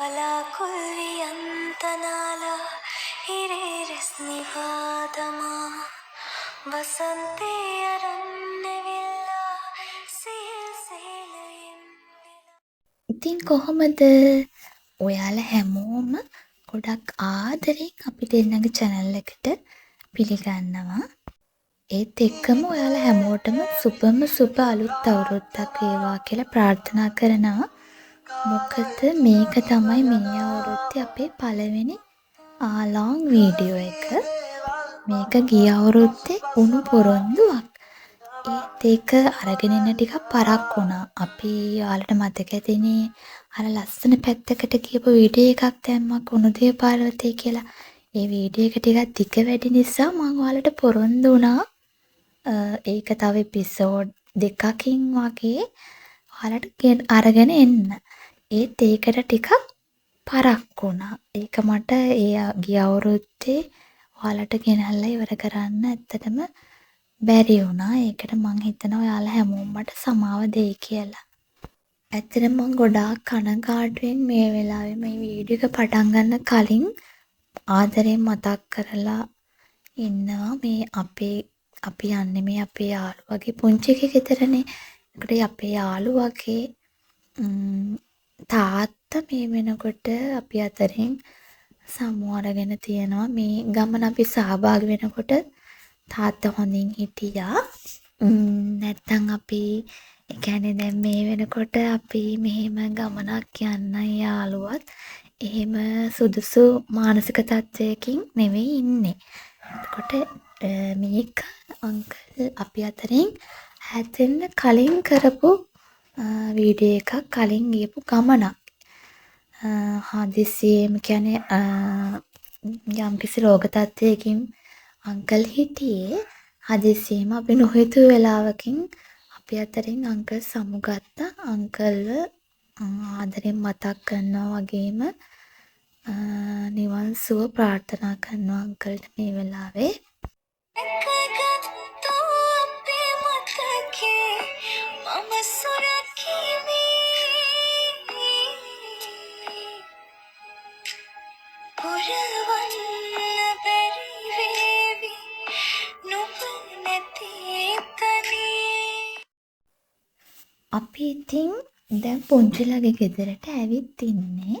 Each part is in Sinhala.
වලාකුල්වියන්තනාලා හිරේරෙස්නිවාදමා වසන්තේ අරන්නවිල්ලා සියසේලයෙන් ඉතින් කොහොමද ඔයාලා හැමෝම ගොඩක් ආදරෙන් අපි දෙන්නගේ channel එකට පිළිගන්නවා. ඒත් එක්කම ඔයාලා හැමෝටම සුබම සුබ අලුත් අවුරුද්දක් වේවා කියලා ප්‍රාර්ථනා කරනවා. මොකද මේක තමයි මේ අවුරුද්දේ අපේ පළවෙනි long වීඩියෝ එක. මේක ගිය අවුරුද්දේ වුණු පොරොන්දුවක්. ඒත් ඒක අරගෙන ඉන්න ටිකක් පරක් වුණා. අපි ඔයාලට මතක ඇතිනේ අර ලස්සන පැත්තකට කියපු වීඩියෝ එකක් දැම්මා කුණුදිය පර්වතය කියලා. ඒ වීඩියෝ එක ටිකක් දිග වැඩි නිසා මම ඔයාලට පොරොන්දු වුණා ඒක තව එපිසෝඩ් 2කින් වගේ ඔයාලට අරගෙන එන්න. ඒත් ඒකට ටිකක් පරක් වුණා. ඒක මට ගිය අවුරුද්දේ ඔයාලට ගෙනල්ලා ඉවර කරන්න ඇත්තටම බැරි වුණා. ඒකට මං හිතනවා ඔයාලා හැමෝම මට සමාව දෙයි කියලා. ඇත්තටම මං ගොඩාක් කනගාටුවෙන් මේ වෙලාවේ මේ වීඩියෝ එක පටන් ගන්න කලින් ආදරෙන් මතක් කරලා ඉන්නවා මේ අපි යන්නේ මේ අපේ යාළුවගේ පුංචි එකේ ගෙදරනේ. ඒකට අපේ යාළුවගේ තාත්තා මේ වෙනකොට අපි අතරින් සමු අරගෙන තියෙනවා. මේ ගමන අපි සහභාගී වෙනකොට තාත්තා හොඳින් හිටියා. නැත්තම් අපි ඒ කියන්නේ දැන් මේ වෙනකොට අපි මෙහෙම ගමනක් යන්න යාළුවත් එහෙම සුදුසු මානසික තත්වයකින් නෙවෙයි ඉන්නේ. එතකොට මේක අංකල් අපි අතරින් හැදෙන්න කලින් කරපු වීඩියෝ එකක් කලින් ගියපු ගමනක්. හදිසියෙම කියන්නේ යම්කිසි රෝග තත්වයකින් අංකල් හිටියේ. හදිසියෙම අපි නොහිතූ වෙලාවකින් අපි අතරින් අංකල් සමුගත්තා. අංකල්ව ආදරෙන් මතක් කරනවා වගේම නිවන් සුව ප්‍රාර්ථනා කරනවා අංකල්ට මේ වෙලාවේ. අපි ඉතින් දැන් පුංචිලගේ ගෙදරට ඇවිත් ඉන්නේ.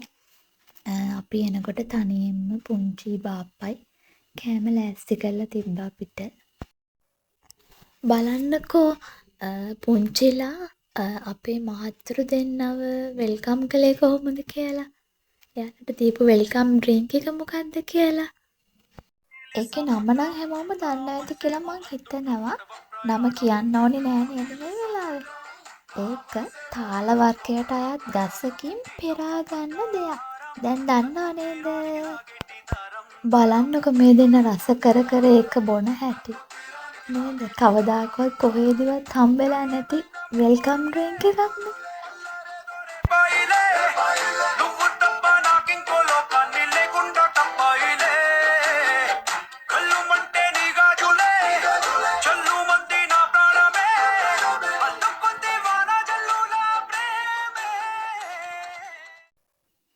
අපි එනකොට තනියෙන්ම පුංචි බාප්පයි කෑම ලෑස්ති කරලා තිබ්බා අපිට. බලන්නකෝ පුංචිලා අපේ මහත්තුරු දෙන්නව වෙල්කම් කළේ කොහොමද කියලා. එයාලට දීපු වෙල්කම් ඩ්‍රින්ක් එක මොකක්ද කියලා. ඒකේ නම නම් හැමෝම දන්නවා ඇති කියලා මං හිතනවා. නම කියන්න ඕනේ නෑ නේද මේ වෙලාවේ. ඒක තාල වර්ගයට අයත් ගසකින් පෙරා ගන්න දෙයක්. දැන් දන්නව නේද? බලන්නකො මේ දෙන්න රස කර කර එක බොන හැටි. නේද? කවදාකවත් කොහේදිවත් හම්බෙලා නැති වෙල්කම් ඩ්‍රින්ක් එකක් නේ.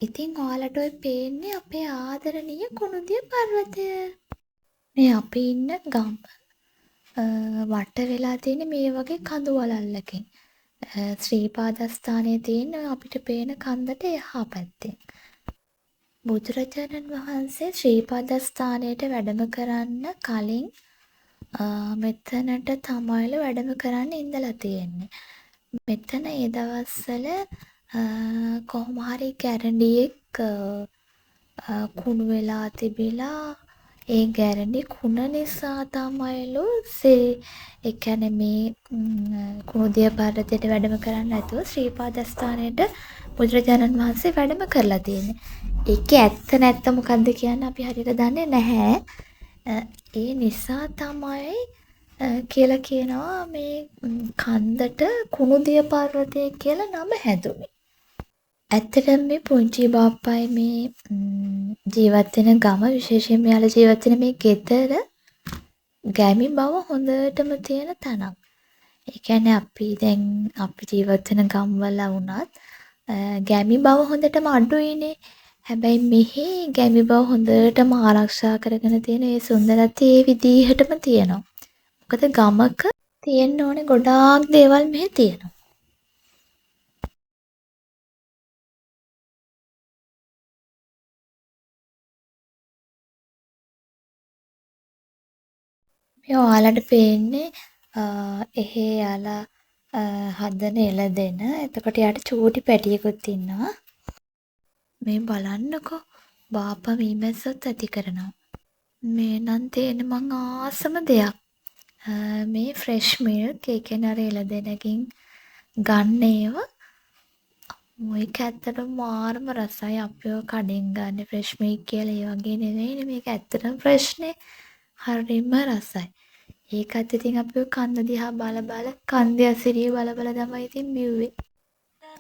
ඉතින් ඔයාලට ඔය පේන්නේ අපේ ආදරණීය කුණුදිය පර්වතය. මේ අපි ඉන්න ගම වට වෙලා තියෙන මේ වගේ කඳු වලල්ලකින්. ශ්‍රීපාදස්ථානයේ තියෙන අපිට පේන කන්දට එහා පැත්තෙන්. බුදුරජාණන් වහන්සේ ශ්‍රීපාදස්ථානයට වැඩම කරන්න කලින් මෙතනට තමයිලු වැඩම කරන්න ඉඳලා තියෙන්නේ. මෙතන ඒ දවස්වල කොහොම හරි ගැරඬියෙක් කුණු වෙලා තිබිලා ඒ ගැරඬි කුණ නිසා තමයිලු ඒ කියන්නේ මේ කුණුදිය පර්වතයට වැඩම කරන්න නැතුව ශ්‍රීපාදස්ථානයට බුදුරජාණන් වහන්සේ වැඩම කරලා තියෙන්නේ. ඒකේ ඇත්ත නැත්ත මොකද්ද කියන්නේ අපි හරියට දන්නේ නැහැ. ඒ නිසා තමයි කියලා කියනවා මේ කන්දට කුණුදිය පර්වතය කියලා නම හැදුනේ. ඇත්තටම මේ පුංචි බාප්පයි මේ ජීවත් වෙන ගම විශේෂයෙන් මෙයාලා ජීවත් වෙන මේ ගෙදර ගැමි බව හොඳටම තියෙන තැනක්. ඒ කියන්නේ අපි ජීවත් වෙන ගම්වල වුණත් ගැමි බව හොඳටම අඩුයිනේ. හැබැයි මෙහි ගැමි බව හොඳටම ආරක්ෂා කරගෙන තියෙන ඒ සුන්දරත්වය ඒ විදිහටම තියෙනවා. මොකද ගමක තියෙන්න ඕනේ ගොඩාක් දේවල් මෙහෙ තියෙනවා. මේ ඔයාලට පේන්නේ එහෙ යාලා හදන එළදෙන. එතකොට යාට චූටි පැටියෙකුත් ඉන්නවා. මේ බලන්නකෝ බාප්පා මීමැස්සොත් ඇති කරනවා. මේ නම් තියෙන මං ආසම දෙයක්. මේ ෆ්‍රෙෂ් මිල්ක් ඒ කියන්නේ අර එළදෙනකින් ගන්න ඒවා. මේක ඇත්තටම මාරම රසයි. අපි ඔය කඩෙන් ගන්න ෆ්‍රෙෂ් මිල්ක් කියලා ඒ වගේ නෙවෙයිනේ. මේක ඇත්තටම ෆ්‍රෙෂ්නේ. හරිම රසයි. ඒකත් ඉතින් අපි ඔය කන්ද දිහා බල බල කන්දේ අසිරිය බල බල තමයි ඉතින් බිව්වේ.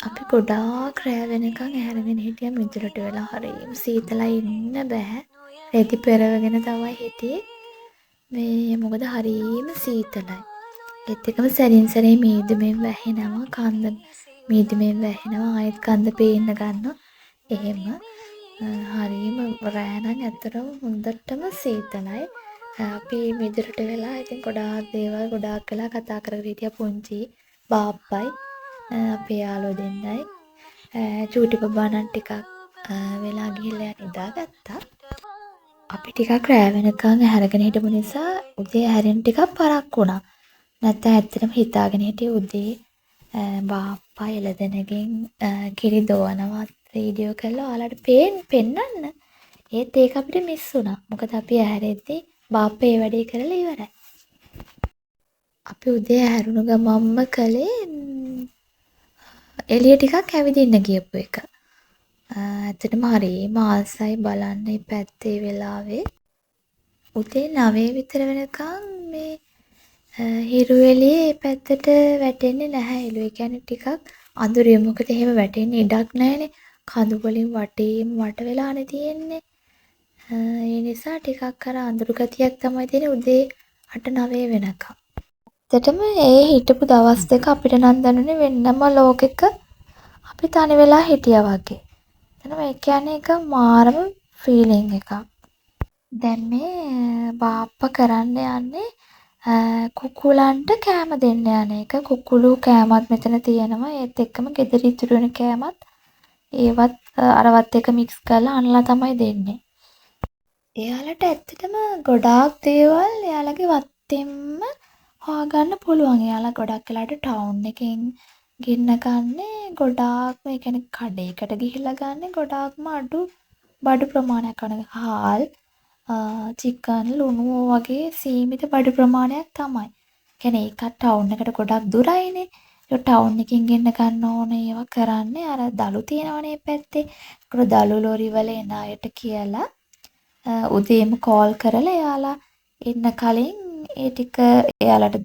අපි ගොඩාක් රෑ වෙනකන් ඇහැරගෙන හිටියා මිදුලට වෙලා. හරිම සීතලයි ඉන්න බෑ. රෙදි පෙරවගෙන තමයි හිටියේ. මේ මොකද හරිම සීතලයි. ඒත් එක්කම සැරින් සැරේ මීදුමෙන් වැහෙනවා කන්ද මීදුමෙන් වැහෙනවා ආයෙත් කන්ද පේන්න ගන්නවා. එහෙම හරිම රෑ නම් ඇත්තටම හොඳටම සීතලයි. අපි මිදුලට වෙලා ඉතින් ගොඩාක් දේවල් ගොඩාක් වෙලා කතා කරගෙන හිටියා පුංචි බාප්පයි අපේ යාළුවෝ දෙන්නයි. චූටි බබා නම් ටිකක් වෙලා ගිහිල්ලා නිදාගත්තා. අපි ටිකක් රෑ වෙනකන් ඇහැරගෙන හිටපු නිසා උදේ ඇහැරෙන්න ටිකක් පරක්කු වුණා. නැත්නම් ඇත්තටම හිතාගෙන හිටියේ උදේ බාප්පා එළදෙනගෙන් කිරි දොවනවා වීඩියෝ කරලා ඔයාලට පෙන්නන්න. ඒත් ඒක අපිට මිස් වුණා. මොකද අපි ඇහැරෙද්දි බාප්පා ඒ වැඩේ කරලා ඉවරයි. අපි උදේ ඇහැරුණු ගමන්ම කළේ එළිය ටිකක් ඇවිදින්න ගියපු එක. ඇත්තටම හරිම ආසයි බලන්න මේ පැත්තේ වෙලාවේ. උදේ 9 විතර වෙනකන් මේ හිරු එළිය මේ පැත්තට වැටෙන්නේ නැහැ එළුව. ඒ කියන්නේ ටිකක් අඳුරිය. මොකද එහෙම වැටෙන්න ඉඩක් නැහැනේ. කඳු වලින් වටේම වට වෙලානේ තියෙන්නේ. ඒ නිසා ටිකක් අර අඳුරු ගතියක් තමයි තියෙන්නේ උදේ 8-9 වෙනකම්. ඇත්තටම ඒ හිටපු දවස් දෙක අපිට නම් දැනුනේ වෙනම ලෝකෙක අපි තනි වෙලා හිටියා වගේ. එතන ඒ කියන්නේ එක මාරම ෆීලිං එකක්. දැන් මේ බාප්පා කරන්න යන්නේ කුකුලන්ට කෑම දෙන්න යන එක. කුකුළු කෑමත් මෙතන තියෙනවා. ඒත් එක්කම ගෙදර ඉතුරු වෙන කෑමත් ඒවත් අරවත් එක මික්ස් කරලා අනලා තමයි දෙන්නේ. එයාලට ඇත්තටම ගොඩාක් දේවල් එයාලගේ වත්තෙන්ම හොයාගන්න පුළුවන්. එයාලා ගොඩක් වෙලාවට ටවුන් එකෙන් ගෙන්න ගන්නේ ගොඩාක්ම ඒ කියන්නේ කඩේකට ගිහිල්ලා ගන්නේ ගොඩාක්ම අඩු බඩු ප්‍රමාණයක් වන හාල් චිකන් ලුණු වගේ සීමිත බඩු ප්‍රමාණයක් තමයි. කියන්නේ ඒකත් ටවුන් එකට ගොඩක් දුරයිනේ. ඒ ටවුන් එකකින් ගෙන්න ගන්න ඕනේ ඒවා කරන්නේ අර දළු තියෙනවනේ පැත්තේ. ඒක දළු ලෝරි වල එන අයට කියලා උදේම කෝල් කරලා එයාලා එන්න කලින් ඒ ටික එයාලට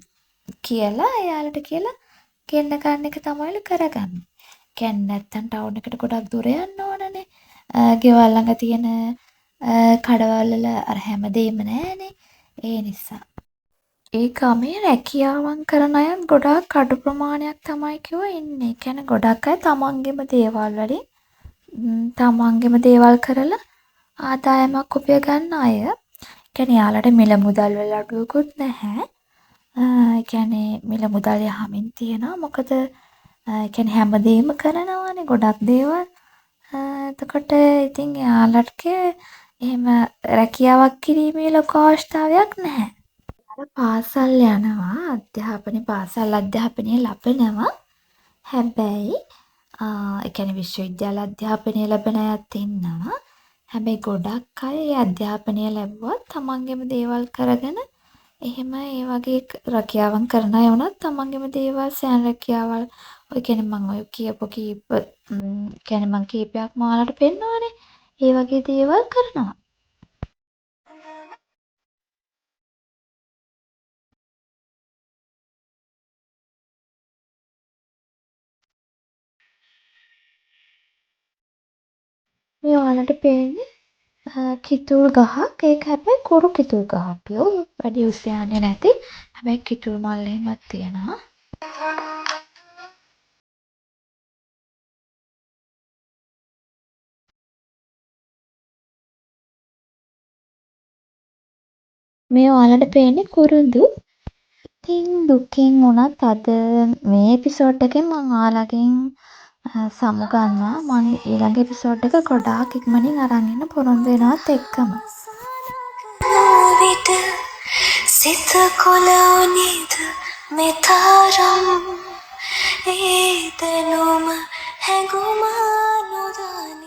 කියලා ගෙන්න ගන්න එක තමයිලු කරගන්නේ. කියන්නේ නැත්තම් ටවුන් එකට ගොඩක් දුර යන්න ඕනනේ. ගෙවල් ළඟ තියෙන කඩවල් වල අර හැමදේම නෑනේ. ඒ නිසා. ඒ ගමේ රැකියාවන් කරන අය ගොඩාක් අඩු ප්‍රමාණයක් තමයි කිව්වා ඉන්නේ. කියන්නේ ගොඩක් අය තමන්ගේම දේවල් වලින් තමන්ගේම දේවල් කරලා ආදායමක් උපය ගන්න අය. කියන්නේ යාළට මිල මුදල් වල අඩුවකුත් නැහැ. ඒ කියන්නේ මිල මුදල් යහමින් තියෙනවා. මොකද ඒ කියන්නේ හැමදේම කරනවානේ ගොඩක් දේවල්. එතකොට ඉතින් යාළට එහෙම රැකියාවක් කිරීමේ ලොකු අවශ්‍යතාවයක් නැහැ. අර පාසල් යනවා පාසල් අධ්‍යාපනය ලබනවා. හැබැයි ඒ කියන්නේ විශ්වවිද්‍යාල අධ්‍යාපනය ලැබෙන අයත් ඉන්නවා. හැබැයි ගොඩක් අය ඒ අධ්‍යාපනය ලැබුවත් තමන්ගේම දේවල් කරගෙන එහෙම ඒ වගේ රැකියාවන් කරන අය වුණත් තමන්ගේම දේවල් සෑන් රැකියාවල් ඔය කියන්නේ මම ඔය කියපු කියන්නේ මම කීපයක්ම ඔයාලට පෙන්නනවානේ. ඒ වගේ දේවල් කරනවා. මේ ඔයාලට පේන්නේ කිතුල් ගහක්. ඒක හැබැයි කුරු කිතුල් ගහක් යෝ. වැඩි උස්ස යන්නේ නැති. හැබැයි කිතුල් මල් එහෙමත් තියෙනවා. මේ ඔයාලට පේන්නේ කුරුඳු. ඉතින් දුකින් වුණත් අද මේ එපිසෝඩ් එකෙන් මම ඔයාලගෙන් සමුගන්නවා. මම ඊළඟ එපිසෝඩ් එක ගොඩාක් ඉක්මනින් අරන් එන්න පොරොන්දු වෙනවත් එක්කම. විට සිත කොළවුනිද මෙතරම් ඒ දැනුම හැඟුම නොදනී